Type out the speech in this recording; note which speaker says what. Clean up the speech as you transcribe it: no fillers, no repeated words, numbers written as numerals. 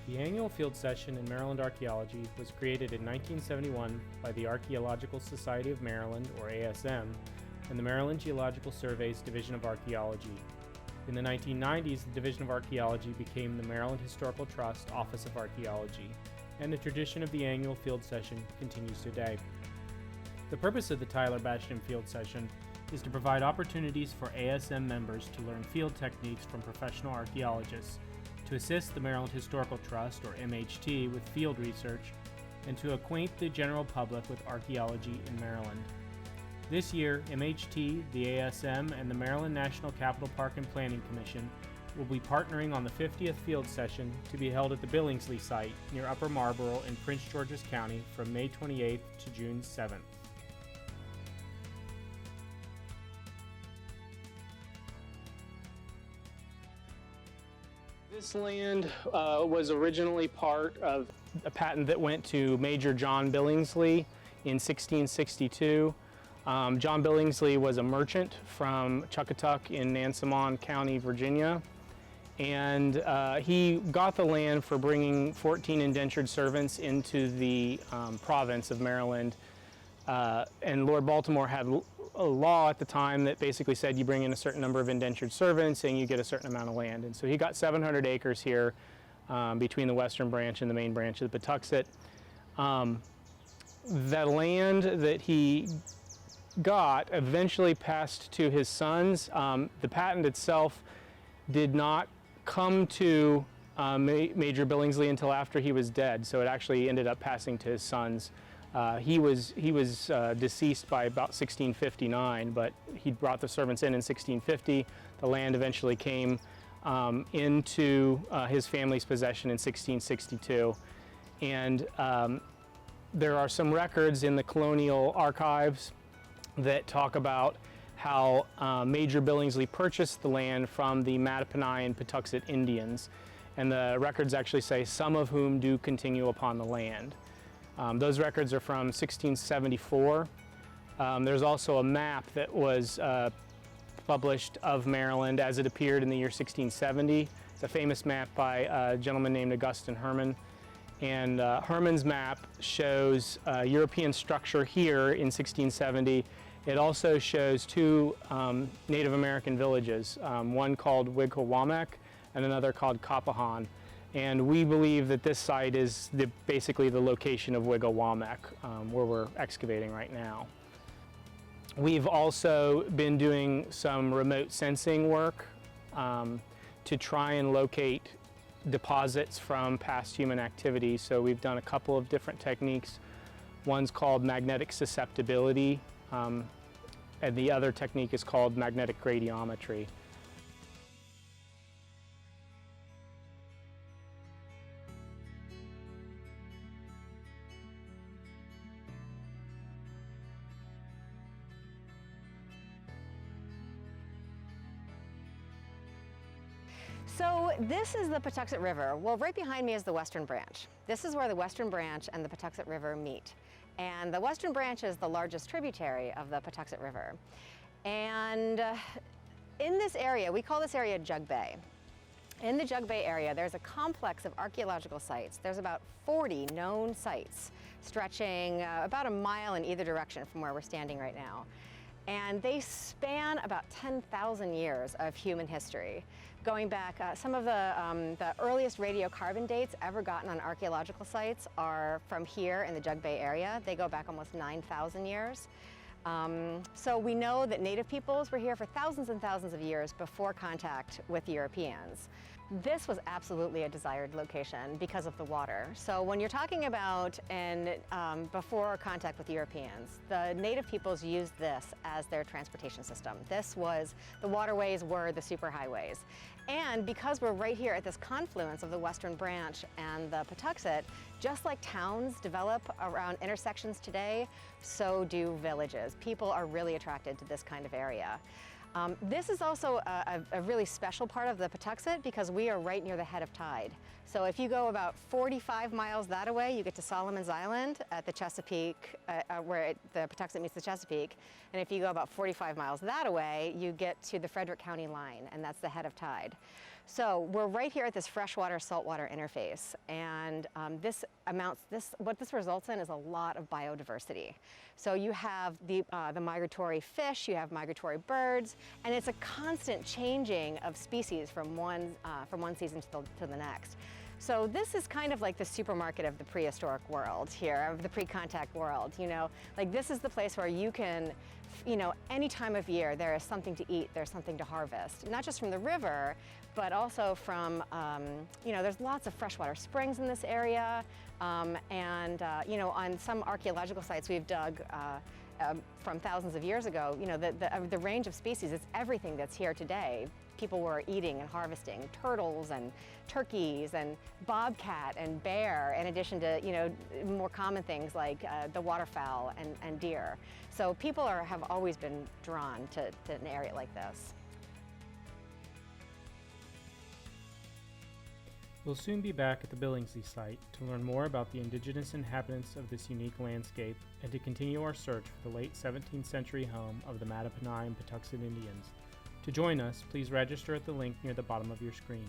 Speaker 1: The annual field session in Maryland Archaeology was created in 1971 by the Archaeological Society of Maryland, or ASM, and the Maryland Geological Survey's Division of Archaeology. In the 1990s, the Division of Archaeology became the Maryland Historical Trust Office of Archaeology, and the tradition of the annual field session continues today. The purpose of the Tyler Bastian Field Session is to provide opportunities for ASM members to learn field techniques from professional archaeologists, to assist the Maryland Historical Trust, or MHT, with field research, and to acquaint the general public with archaeology in Maryland. This year, MHT, the ASM, and the Maryland National Capital Park and Planning Commission will be partnering on the 50th field session to be held at the Billingsley Site near Upper Marlboro in Prince George's County from May 28th to June 7th. This land was originally part of a patent that went to Major John Billingsley in 1662. John Billingsley was a merchant from Chuckatuck in Nansemond County, Virginia, and he got the land for bringing 14 indentured servants into the province of Maryland. And Lord Baltimore had a law at the time that basically said you bring in a certain number of indentured servants and you get a certain amount of land. And so he got 700 acres here between the western branch and the main branch of the Patuxent. The land that he got eventually passed to his sons. The patent itself did not come to Major Billingsley until after he was dead, so it actually ended up passing to his sons. He was deceased by about 1659, but he brought the servants in 1650. The land eventually came into his family's possession in 1662. And there are some records in the colonial archives that talk about how Major Billingsley purchased the land from the Mattaponi and Patuxent Indians. And the records actually say, some of whom do continue upon the land. Those records are from 1674. There's also a map that was published of Maryland as it appeared in the year 1670. It's a famous map by a gentleman named Augustine Herman. And Herman's map shows European structure here in 1670. It also shows two Native American villages, one called Wigwamek and another called Kapahan. And we believe that this site is basically the location of Wigwamek, where we're excavating right now. We've also been doing some remote sensing work to try and locate deposits from past human activity. So we've done a couple of different techniques. One's called magnetic susceptibility, and the other technique is called magnetic gradiometry.
Speaker 2: So this is the Patuxent River. Well, right behind me is the Western Branch. This is where the Western Branch and the Patuxent River meet. And the Western Branch is the largest tributary of the Patuxent River. And in this area, we call this area Jug Bay. In the Jug Bay area, there's a complex of archaeological sites. There's about 40 known sites stretching about a mile in either direction from where we're standing right now. And they span about 10,000 years of human history. Going back, some of the earliest radiocarbon dates ever gotten on archaeological sites are from here in the Jug Bay area. They go back almost 9,000 years. So we know that native peoples were here for thousands and thousands of years before contact with Europeans. This was absolutely a desired location because of the water. So when you're talking about before contact with Europeans, the native peoples used this as their transportation system. The waterways were the superhighways. And because we're right here at this confluence of the Western Branch and the Patuxent, just like towns develop around intersections today, so do villages. People are really attracted to this kind of area. This is also a really special part of the Patuxent because we are right near the head of tide. So if you go about 45 miles that way, you get to Solomon's Island at the Chesapeake, where the Patuxent meets the Chesapeake. And if you go about 45 miles that away, you get to the Frederick County line, and that's the head of tide. So we're right here at this freshwater saltwater interface, and what this results in is a lot of biodiversity. So you have the migratory fish, you have migratory birds, and it's a constant changing of species from one season to the next. So this is kind of like the supermarket of the prehistoric world here, of the pre-contact world, you know. Like this is the place where you can, you know, any time of year there is something to eat, there's something to harvest. Not just from the river, but also from, you know, there's lots of freshwater springs in this area. You know, on some archaeological sites we've dug from thousands of years ago, you know, the range of species, it's everything that's here today. People were eating and harvesting turtles and turkeys and bobcat and bear, in addition to, you know, more common things like the waterfowl and deer. So people have always been drawn to an area like this.
Speaker 1: We'll soon be back at the Billingsley Site to learn more about the indigenous inhabitants of this unique landscape and to continue our search for the late 17th century home of the Mattaponi and Patuxet Indians. To join us, please register at the link near the bottom of your screen.